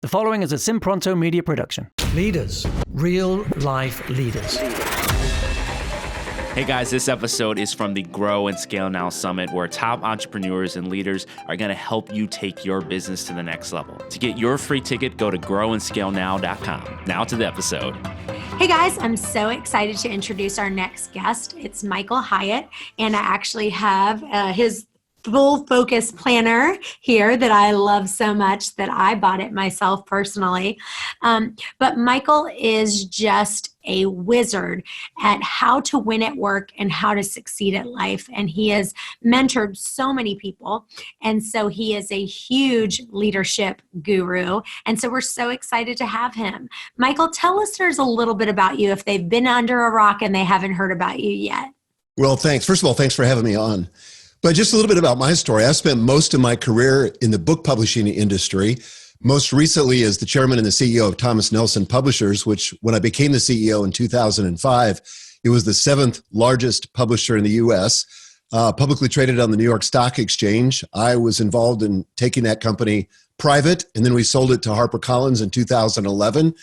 The following is a Simpronto media production. Leaders, real life leaders. Hey guys, this episode is from the Grow and Scale Now Summit, where top entrepreneurs and leaders are going to help you take your business to the next level. To get your free ticket, go to growandscalenow.com. Now to the episode. Hey guys, I'm so excited to introduce our next guest. It's Michael Hyatt, and I actually have his full focus planner here that I love so much that I bought it myself personally. But Michael is just a wizard at how to win at work and how to succeed at life. And he has mentored so many people. And so he is a huge leadership guru. And so we're so excited to have him. Michael, tell listeners a little bit about you if they've been under a rock and they haven't heard about you yet. Well, thanks. First of all, thanks for having me on. But just a little bit about my story. I spent most of my career in the book publishing industry, most recently as the chairman and the CEO of Thomas Nelson Publishers, which when I became the CEO in 2005, it was the 7th largest publisher in the U.S., publicly traded on the New York Stock Exchange. I was involved in taking that company private, and then we sold it to HarperCollins in 2011.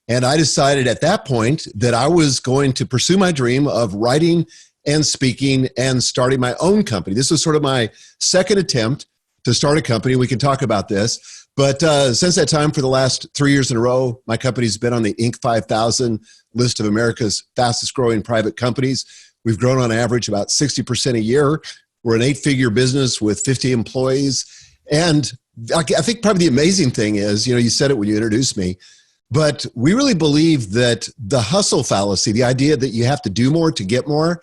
And I decided at that point that I was going to pursue my dream of writing and speaking and starting my own company. This was sort of my second attempt to start a company. We can talk about this. But since that time, for the last 3 years in a row, my company's been on the Inc. 5000 list of America's fastest growing private companies. We've grown on average about 60% a year. We're an 8-figure business with 50 employees. And I think probably the amazing thing is, you said it when you introduced me, but we really believe that the hustle fallacy, the idea that you have to do more to get more,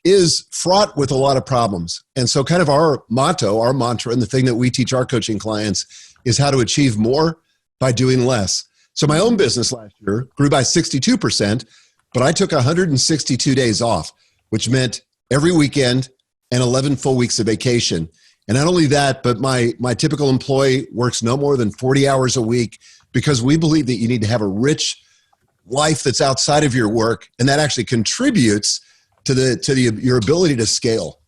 is fraught with a lot of problems. And so kind of our motto, our mantra, and the thing that we teach our coaching clients is how to achieve more by doing less. So my own business last year grew by 62%, but I took 162 days off, which meant every weekend and 11 full weeks of vacation. And not only that, but my typical employee works no more than 40 hours a week, because we believe that you need to have a rich life that's outside of your work, and that actually contributes to your ability to scale.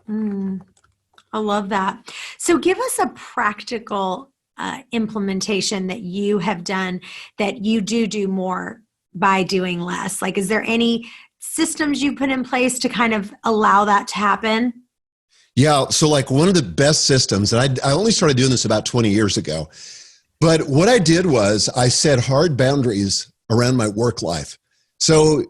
I love that. So give us a practical implementation that you have done that you do more by doing less. Like, is there any systems you put in place to kind of allow that to happen? Yeah. So like one of the best systems, and I only started doing this about 20 years ago, but what I did was I set hard boundaries around my work life. So,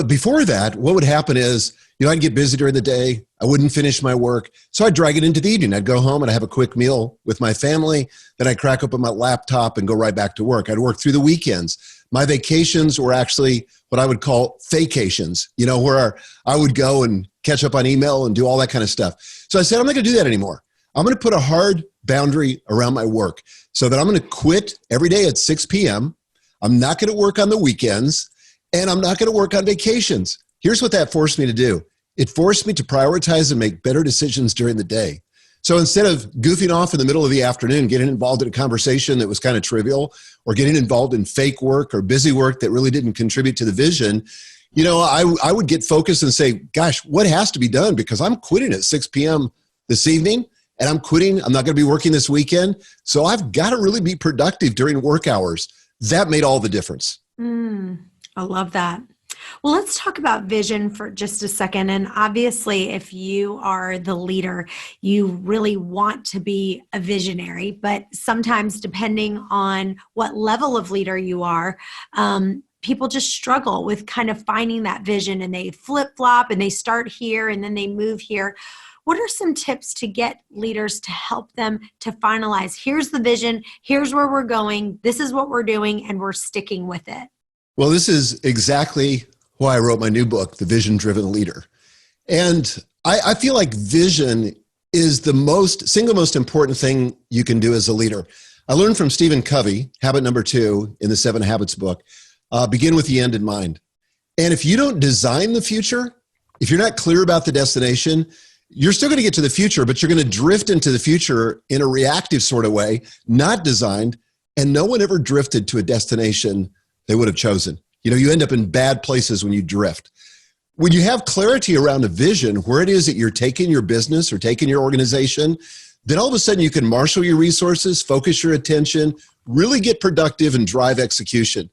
before that, what would happen is, I'd get busy during the day. I wouldn't finish my work. So I'd drag it into the evening. I'd go home and I'd have a quick meal with my family. Then I'd crack open my laptop and go right back to work. I'd work through the weekends. My vacations were actually what I would call vacations, where I would go and catch up on email and do all that kind of stuff. So I said, I'm not going to do that anymore. I'm going to put a hard boundary around my work so that I'm going to quit every day at 6 p.m. I'm not going to work on the weekends. And I'm not going to work on vacations. Here's what that forced me to do. It forced me to prioritize and make better decisions during the day. So instead of goofing off in the middle of the afternoon, getting involved in a conversation that was kind of trivial, or getting involved in fake work or busy work that really didn't contribute to the vision, I would get focused and say, gosh, what has to be done? Because I'm quitting at 6 p.m. this evening, and I'm quitting. I'm not going to be working this weekend. So I've got to really be productive during work hours. That made all the difference. I love that. Well, let's talk about vision for just a second. And obviously, if you are the leader, you really want to be a visionary. But sometimes, depending on what level of leader you are, people just struggle with kind of finding that vision, and they flip-flop and they start here and then they move here. What are some tips to get leaders to help them to finalize? Here's the vision. Here's where we're going. This is what we're doing, and we're sticking with it. Well, this is exactly why I wrote my new book, The Vision-Driven Leader. And I feel like vision is the single most important thing you can do as a leader. I learned from Stephen Covey, habit number 2 in the 7 Habits book, begin with the end in mind. And if you don't design the future, if you're not clear about the destination, you're still going to get to the future, but you're going to drift into the future in a reactive sort of way, not designed. And no one ever drifted to a destination they would have chosen. You end up in bad places when you drift. When you have clarity around a vision, where it is that you're taking your business or taking your organization, then all of a sudden you can marshal your resources, focus your attention, really get productive and drive execution.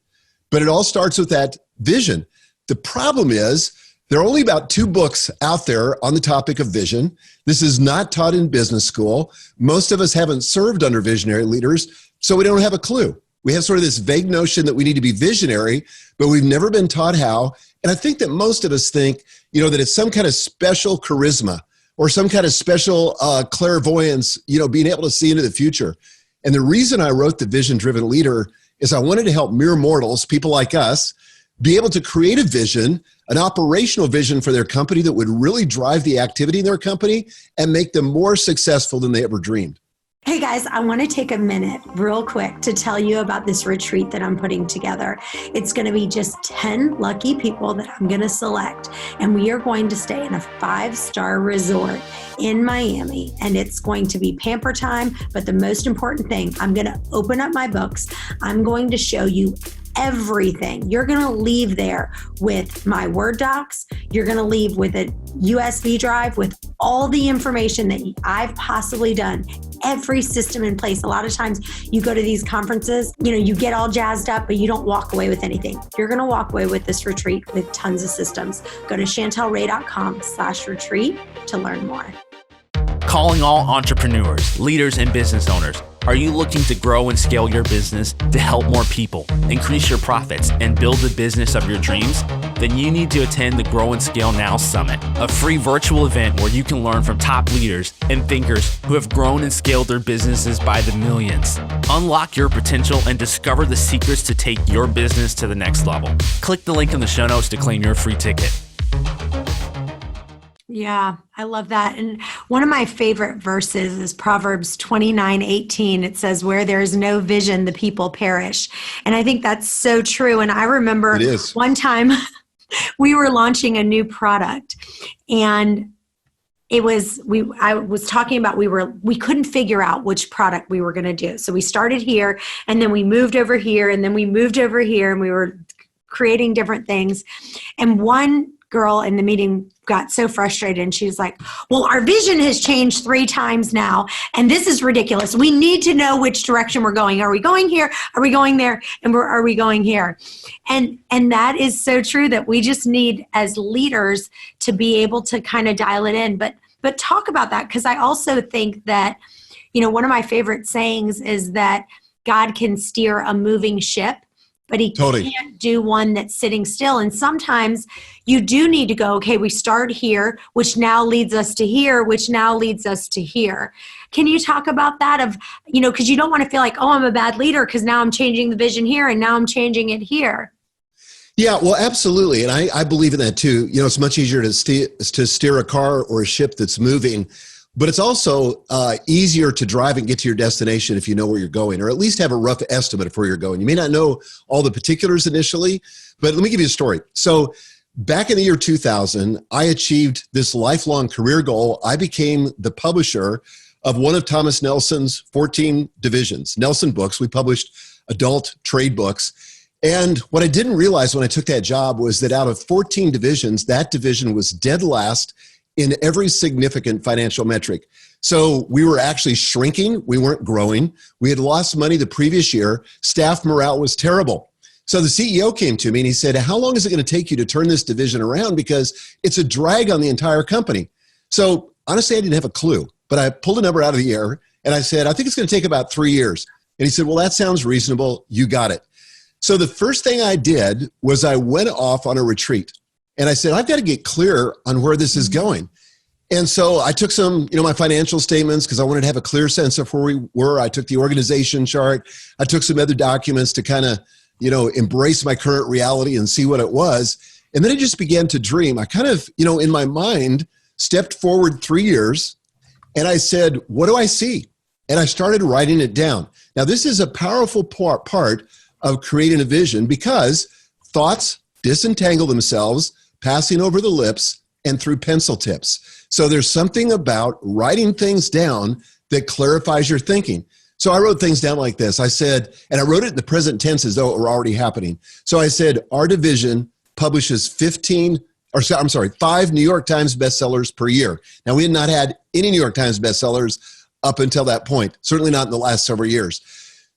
But it all starts with that vision. The problem is there are only about 2 books out there on the topic of vision. This is not taught in business school. Most of us haven't served under visionary leaders, so we don't have a clue. We have sort of this vague notion that we need to be visionary, but we've never been taught how. And I think that most of us think, that it's some kind of special charisma or some kind of special clairvoyance, being able to see into the future. And the reason I wrote The Vision-Driven Leader is I wanted to help mere mortals, people like us, be able to create a vision, an operational vision for their company that would really drive the activity in their company and make them more successful than they ever dreamed. Hey guys, I want to take a minute real quick to tell you about this retreat that I'm putting together. It's going to be just 10 lucky people that I'm going to select, and we are going to stay in a 5-star resort in Miami, and it's going to be pamper time. But the most important thing, I'm going to open up my books. I'm going to show you everything. You're going to leave there with my Word docs. You're going to leave with a USB drive with all the information that I've possibly done, every system in place. A lot of times you go to these conferences, you get all jazzed up, but you don't walk away with anything. You're going to walk away with this retreat with tons of systems. Go to chantelray.com/retreat to learn more. Calling all entrepreneurs, leaders, and business owners. Are you looking to grow and scale your business to help more people, increase your profits, and build the business of your dreams? Then you need to attend the Grow and Scale Now Summit, a free virtual event where you can learn from top leaders and thinkers who have grown and scaled their businesses by the millions. Unlock your potential and discover the secrets to take your business to the next level. Click the link in the show notes to claim your free ticket. Yeah, I love that. And one of my favorite verses is Proverbs 29:18. It says, where there is no vision, the people perish. And I think that's so true. And I remember one time we were launching a new product, and I was talking about we couldn't figure out which product we were going to do. So we started here, and then we moved over here, and then we moved over here, and we were creating different things. And one girl in the meeting got so frustrated, and she's like, well, our vision has changed 3 times now, and this is ridiculous. We need to know which direction we're going. Are we going here? Are we going there? And are we going here? And that is so true, that we just need, as leaders, to be able to kind of dial it in. But talk about that, because I also think that, one of my favorite sayings is that God can steer a moving ship, but he can't do one that's sitting still. And sometimes you do need to go, okay, we start here, which now leads us to here, which now leads us to here. Can you talk about that because you don't want to feel like, oh, I'm a bad leader because now I'm changing the vision here and now I'm changing it here. Yeah, well, absolutely. And I believe in that too. It's much easier to steer a car or a ship that's moving, but it's also easier to drive and get to your destination if you know where you're going, or at least have a rough estimate of where you're going. You may not know all the particulars initially, but let me give you a story. So back in the year 2000, I achieved this lifelong career goal. I became the publisher of one of Thomas Nelson's 14 divisions, Nelson Books. We published adult trade books. And what I didn't realize when I took that job was that out of 14 divisions, that division was dead last in every significant financial metric. So we were actually shrinking. We weren't growing. We had lost money the previous year. Staff morale was terrible. So the CEO came to me and he said, how long is it going to take you to turn this division around? Because it's a drag on the entire company. So honestly, I didn't have a clue, but I pulled a number out of the air and I said, I think it's going to take about 3 years. And he said, well, that sounds reasonable. You got it. So the first thing I did was I went off on a retreat. And I said, I've got to get clear on where this is going. And so I took some, my financial statements because I wanted to have a clear sense of where we were. I took the organization chart. I took some other documents to kind of, embrace my current reality and see what it was. And then I just began to dream. I kind of, in my mind, stepped forward 3 years and I said, what do I see? And I started writing it down. Now, this is a powerful part of creating a vision because thoughts disentangle themselves, passing over the lips and through pencil tips. So there's something about writing things down that clarifies your thinking. So I wrote things down like this. I said, and I wrote it in the present tense as though it were already happening. So I said, our division publishes 5 New York Times bestsellers per year. Now, we had not had any New York Times bestsellers up until that point, certainly not in the last several years.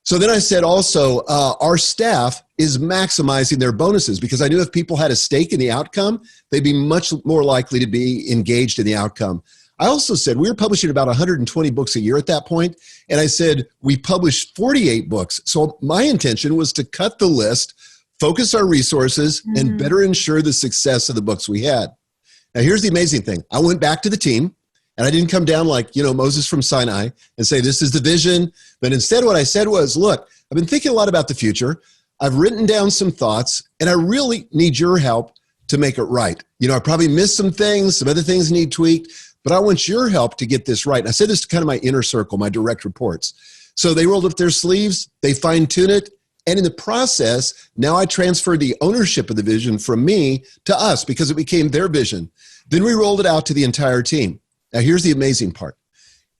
So then I said also, our staff is maximizing their bonuses because I knew if people had a stake in the outcome, they'd be much more likely to be engaged in the outcome. I also said we were publishing about 120 books a year at that point, and I said we published 48 books. So my intention was to cut the list, focus our resources, and better ensure the success of the books we had. Now, here's the amazing thing. I went back to the team, and I didn't come down like, Moses from Sinai and say, this is the vision. But instead, what I said was, look, I've been thinking a lot about the future. I've written down some thoughts, and I really need your help to make it right. I probably missed some things. Some other things need tweaked, but I want your help to get this right. And I said this to kind of my inner circle, my direct reports. So they rolled up their sleeves, they fine-tuned it, and in the process, now I transferred the ownership of the vision from me to us because it became their vision. Then we rolled it out to the entire team. Now, here's the amazing part.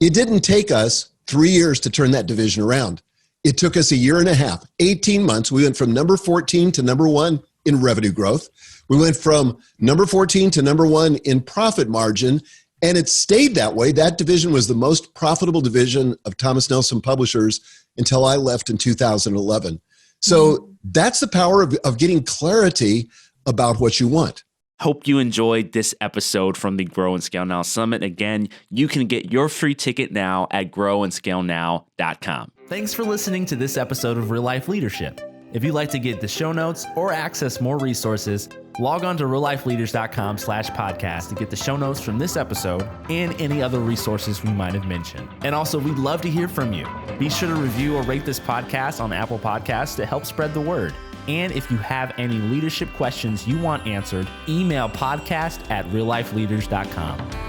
It didn't take us 3 years to turn that division around. It took us a year and a half, 18 months. We went from number 14 to number 1 in revenue growth. We went from number 14 to number 1 in profit margin, and it stayed that way. That division was the most profitable division of Thomas Nelson Publishers until I left in 2011. So that's the power of getting clarity about what you want. Hope you enjoyed this episode from the Grow and Scale Now Summit. Again, you can get your free ticket now at growandscalenow.com. Thanks for listening to this episode of Real Life Leadership. If you'd like to get the show notes or access more resources, log on to reallifeleaders.com/podcast to get the show notes from this episode and any other resources we might have mentioned. And also, we'd love to hear from you. Be sure to review or rate this podcast on Apple Podcasts to help spread the word. And if you have any leadership questions you want answered, email podcast@reallifeleaders.com.